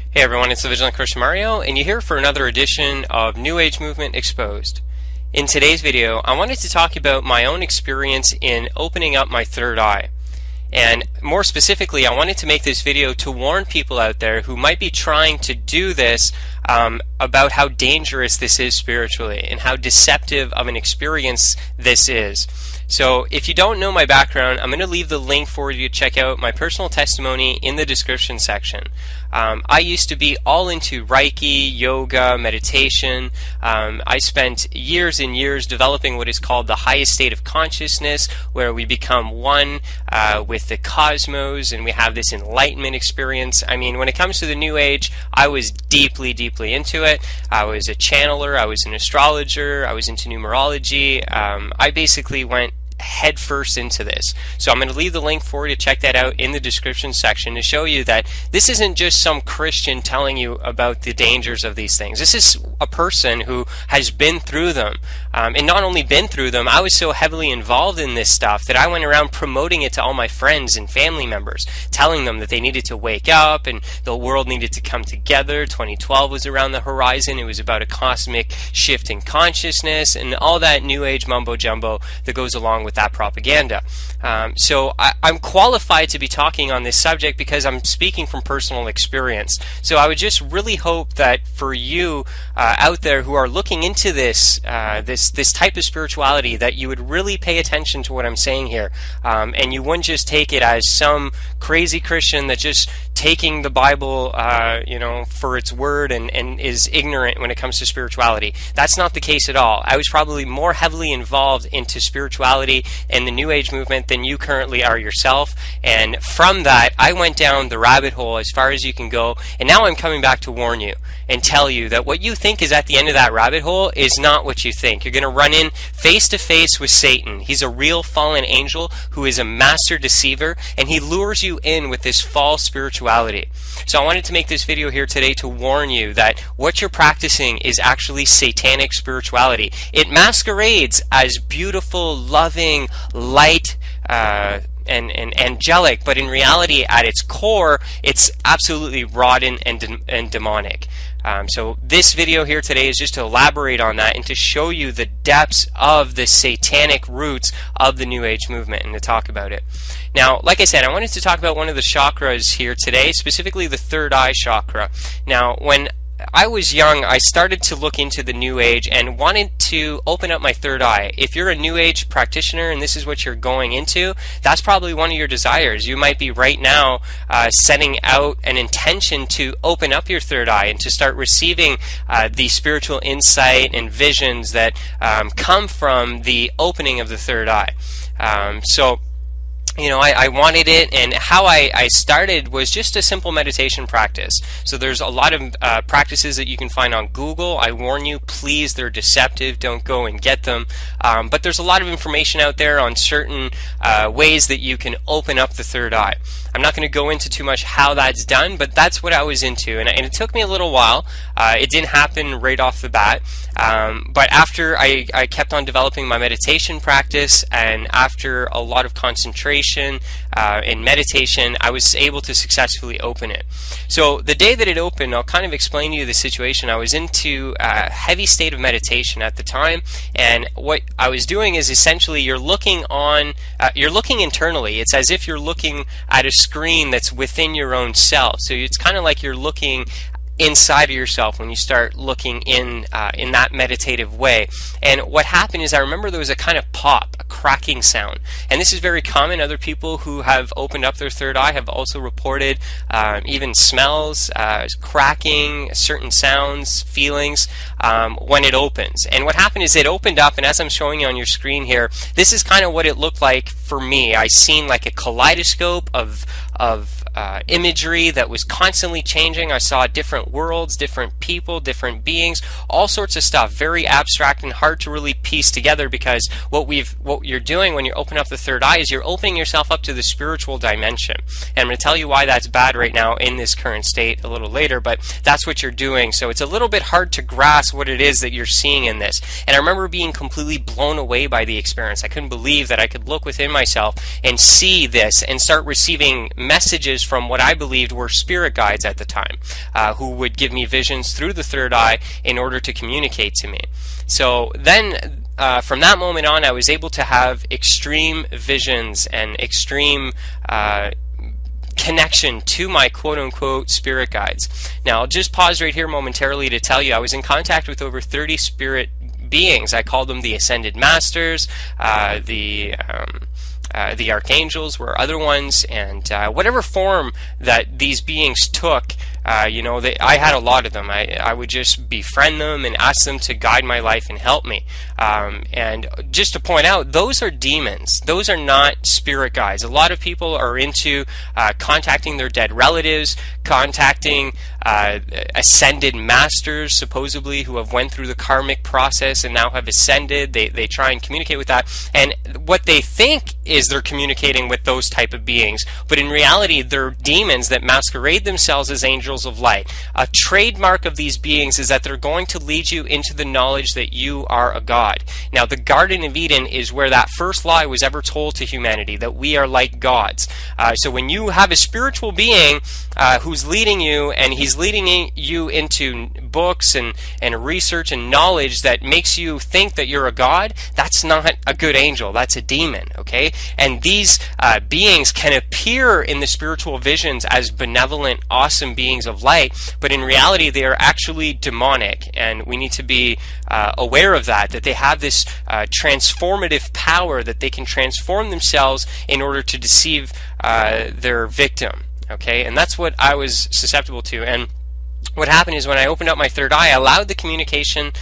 Hey everyone, it's the Vigilant Christian Mario, and you're here for another edition of New Age Movement Exposed. In today's video, I wanted to talk about my own experience in opening up my third eye. And more specifically, I wanted to make this video to warn people out there who might be trying to do this about how dangerous this is spiritually and how deceptive of an experience this is. So if you don't know my background, I'm going to leave the link for you to check out my personal testimony in the description section. I used to be all into Reiki, yoga, meditation. I spent years and years developing what is called the highest state of consciousness, where we become one with the cosmos and we have this enlightenment experience. I mean, when it comes to the New Age, I was deeply into it. I was a channeler, I was an astrologer, I was into numerology. I basically went head first into this. So I'm going to leave the link for you to check that out in the description section to show you that this isn't just some Christian telling you about the dangers of these things. This is a person who has been through them. And not only been through them, I was so heavily involved in this stuff that I went around promoting it to all my friends and family members, telling them that they needed to wake up and the world needed to come together. 2012 was around the horizon. It was about a cosmic shift in consciousness and all that New Age mumbo jumbo that goes along with that propaganda. So I'm qualified to be talking on this subject because I'm speaking from personal experience. So I would just really hope that for you out there who are looking into this type of spirituality, that you would really pay attention to what I'm saying here, and you wouldn't just take it as some crazy Christian that just taking the Bible for its word and is ignorant when it comes to spirituality. That's not the case at all. I was probably more heavily involved into spirituality and the New Age movement than you currently are yourself, and from that I went down the rabbit hole as far as you can go, and now I'm coming back to warn you and tell you that what you think is at the end of that rabbit hole is not what you think. You're going to run in face to face with Satan. He's a real fallen angel who is a master deceiver, and he lures you in with this false spirituality. So I wanted to make this video here today to warn you that what you're practicing is actually satanic spirituality. It masquerades as beautiful, loving, light, and angelic, but in reality, at its core, it's absolutely rotten and demonic. So this video here today is just to elaborate on that and to show you the depths of the satanic roots of the New Age movement and to talk about it. Now, like I said, I wanted to talk about one of the chakras here today, specifically the third eye chakra. Now, when I was young, I started to look into the New Age and wanted to open up my third eye. If you're a New Age practitioner and this is what you're going into, that's probably one of your desires. You might be right now setting out an intention to open up your third eye and to start receiving the spiritual insight and visions that come from the opening of the third eye. I wanted it, and how I started was just a simple meditation practice. So there's a lot of practices that you can find on Google. I warn you, please, they're deceptive. Don't go and get them. But there's a lot of information out there on certain ways that you can open up the third eye. I'm not going to go into too much how that's done, but that's what I was into, and it took me a little while. It didn't happen right off the bat, but after I kept on developing my meditation practice, and after a lot of concentration in meditation, I was able to successfully open it. So the day that it opened, I'll kind of explain to you the situation. I was into a heavy state of meditation at the time, and what I was doing is essentially you're looking internally. It's as if you're looking at a screen that's within your own self. So it's kind of like you're looking inside of yourself when you start looking in that meditative way. And what happened is I remember there was a kind of pop, a cracking sound. And this is very common. Other people who have opened up their third eye have also reported even smells, cracking, certain sounds, feelings when it opens. And what happened is it opened up, and as I'm showing you on your screen here, this is kind of what it looked like for me. I seen like a kaleidoscope of imagery that was constantly changing. I saw different worlds, different people, different beings, all sorts of stuff, very abstract and hard to really piece together, because what you're doing when you open up the third eye is you're opening yourself up to the spiritual dimension. And I'm going to tell you why that's bad right now in this current state a little later, but that's what you're doing. So it's a little bit hard to grasp what it is that you're seeing in this. And I remember being completely blown away by the experience. I couldn't believe that I could look within myself and see this and start receiving messages messages from what I believed were spirit guides at the time, who would give me visions through the third eye in order to communicate to me. So then from that moment on, I was able to have extreme visions and extreme connection to my quote-unquote spirit guides. Now, I'll just pause right here momentarily to tell you I was in contact with over 30 spirit beings. I call them the Ascended Masters, the Archangels were other ones, and whatever form that these beings took, you know, I had a lot of them. I would just befriend them and ask them to guide my life and help me. And just to point out, those are demons. Those are not spirit guides. A lot of people are into contacting their dead relatives, contacting ascended masters, supposedly, who have went through the karmic process and now have ascended. They try and communicate with that. And what they think is they're communicating with those type of beings, but in reality they're demons that masquerade themselves as angels of light. A trademark of these beings is that they're going to lead you into the knowledge that you are a god. Now, the Garden of Eden is where that first lie was ever told to humanity, that we are like gods. So when you have a spiritual being who's leading you, and he's leading you into books and research and knowledge that makes you think that you're a god, that's not a good angel, that's a demon, okay? And these beings can appear in the spiritual visions as benevolent, awesome beings of light, but in reality they are actually demonic, and we need to be aware of that they have this transformative power, that they can transform themselves in order to deceive their victim, okay? And that's what I was susceptible to. And what happened is, when I opened up my third eye, I allowed the communication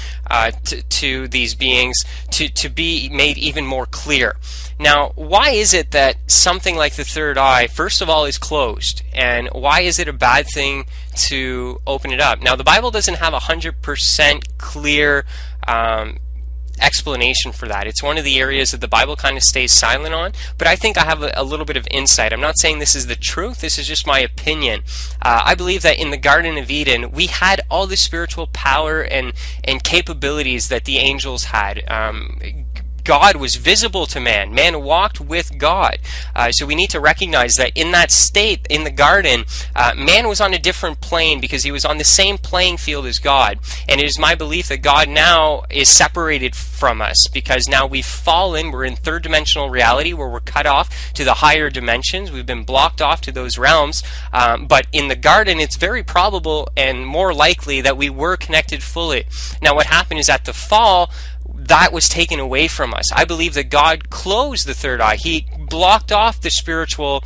to these beings to be made even more clear. Now, why is it that something like the third eye, first of all, is closed? And why is it a bad thing to open it up? Now, the Bible doesn't have 100% clear explanation for that. It's one of the areas that the Bible kind of stays silent on, but I think I have a little bit of insight. I'm not saying this is the truth, this is just my opinion. I believe that in the Garden of Eden, we had all the spiritual power and capabilities that the angels had. God was visible to man. Man walked with God. So we need to recognize that in that state, in the garden, man was on a different plane, because he was on the same playing field as God. And it is my belief that God now is separated from us, because now we've fallen. We're in third dimensional reality, where we're cut off to the higher dimensions. We've been blocked off to those realms. But in the garden, it's very probable and more likely that we were connected fully. Now, what happened is, at the fall, that was taken away from us. I believe that God closed the third eye. He blocked off the spiritual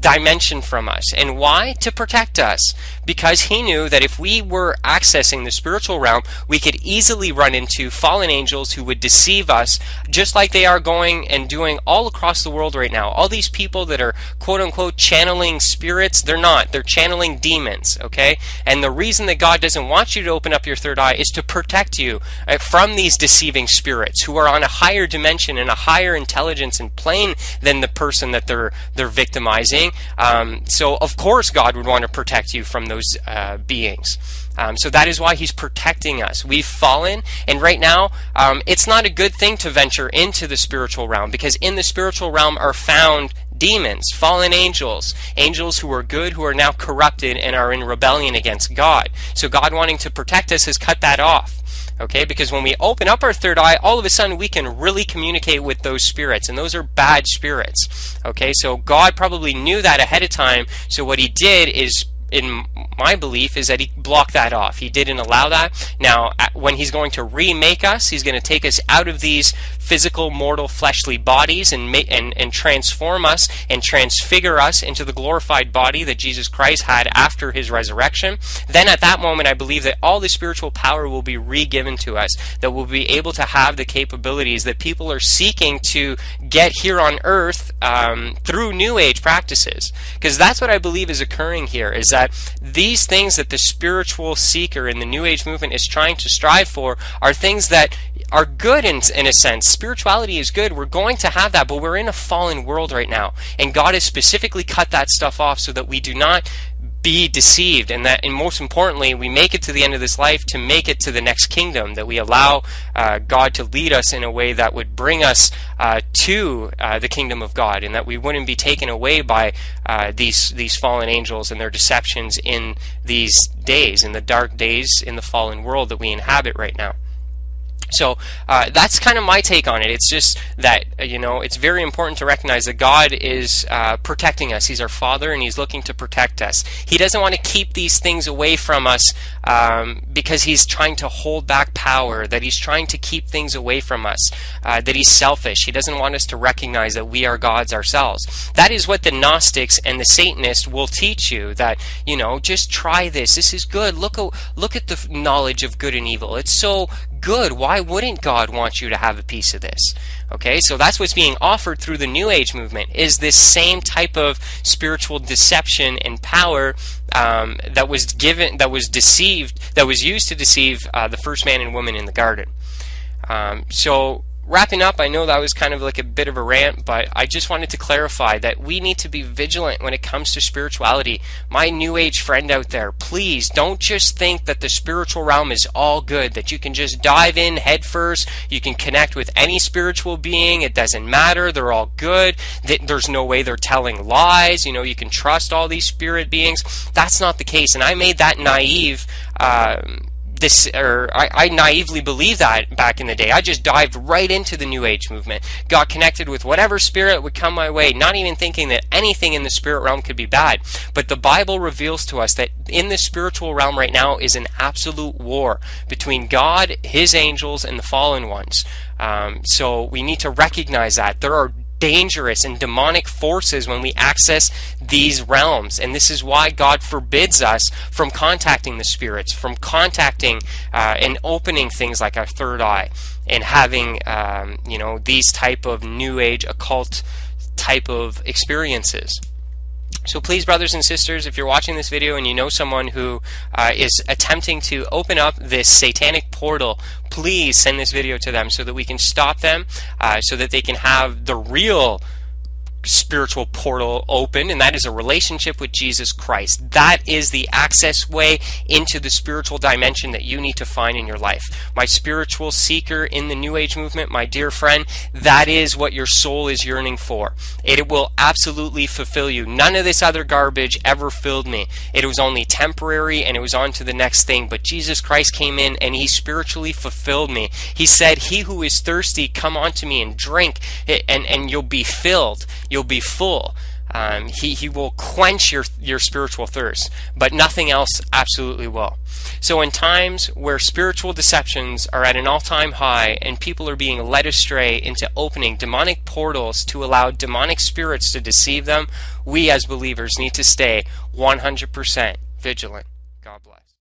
dimension from us. And why? To protect us. Because he knew that if we were accessing the spiritual realm, we could easily run into fallen angels who would deceive us, just like they are going and doing all across the world right now. All these people that are quote-unquote channeling spirits, they're not. They're channeling demons, okay? And the reason that God doesn't want you to open up your third eye is to protect you from these deceiving spirits who are on a higher dimension and a higher intelligence and plane than the person that they're victimizing. So of course God would want to protect you from those beings. So that is why he's protecting us. We've fallen, and right now it's not a good thing to venture into the spiritual realm, because in the spiritual realm are found demons, fallen angels, angels who are good, who are now corrupted and are in rebellion against God. So God, wanting to protect us, has cut that off. Okay, because when we open up our third eye, all of a sudden we can really communicate with those spirits, and those are bad spirits. Okay, so God probably knew that ahead of time, so what he did is, in my belief, is that he blocked that off. He didn't allow that. Now, when he's going to remake us, he's going to take us out of these physical, mortal, fleshly bodies and transform us and transfigure us into the glorified body that Jesus Christ had after his resurrection. Then at that moment, I believe that all the spiritual power will be re-given to us, that we'll be able to have the capabilities that people are seeking to get here on earth through New Age practices. Because that's what I believe is occurring here, is that these things that the spiritual seeker in the New Age movement is trying to strive for are things that are good in a sense. Spirituality is good. We're going to have that, but we're in a fallen world right now. And God has specifically cut that stuff off so that we do not be deceived, and most importantly, we make it to the end of this life to make it to the next kingdom, that we allow God to lead us in a way that would bring us to the kingdom of God, and that we wouldn't be taken away by these fallen angels and their deceptions in these days, in the dark days, in the fallen world that we inhabit right now. So that's kind of my take on it. It's just that, it's very important to recognize that God is protecting us. He's our Father, and He's looking to protect us. He doesn't want to keep these things away from us because He's trying to hold back power, that He's trying to keep things away from us, that He's selfish. He doesn't want us to recognize that we are gods ourselves. That is what the Gnostics and the Satanists will teach you, that, just try this. This is good. Look at the knowledge of good and evil. It's so good. Why wouldn't God want you to have a piece of this? Okay, so that's what's being offered through the New Age movement, is this same type of spiritual deception and power that was used to deceive the first man and woman in the garden. So wrapping up, I know that was kind of like a bit of a rant, but I just wanted to clarify that we need to be vigilant when it comes to spirituality. My New Age friend out there, please don't just think that the spiritual realm is all good, that you can just dive in head first, you can connect with any spiritual being, it doesn't matter, they're all good, there's no way they're telling lies, you can trust all these spirit beings. That's not the case, and I made that naive I naively believed that back in the day. I just dived right into the New Age movement, got connected with whatever spirit would come my way, not even thinking that anything in the spirit realm could be bad. But the Bible reveals to us that in the spiritual realm right now is an absolute war between God, His angels, and the fallen ones. So we need to recognize that there are dangerous and demonic forces when we access these realms, and this is why God forbids us from contacting the spirits, from contacting and opening things like our third eye, and having these type of New Age occult type of experiences. So please, brothers and sisters, if you're watching this video and you know someone who is attempting to open up this satanic portal, please send this video to them so that we can stop them, so that they can have the real spiritual portal open, and that is a relationship with Jesus Christ. That is the access way into the spiritual dimension that you need to find in your life. My spiritual seeker in the New Age movement, my dear friend, that is what your soul is yearning for. It will absolutely fulfill you. None of this other garbage ever filled me. It was only temporary, and it was on to the next thing. But Jesus Christ came in and He spiritually fulfilled me. He said, "He who is thirsty, come unto me and drink, and you'll be filled. You'll be full." He will quench your spiritual thirst, but nothing else absolutely will. So in times where spiritual deceptions are at an all-time high and people are being led astray into opening demonic portals to allow demonic spirits to deceive them, we as believers need to stay 100% vigilant. God bless.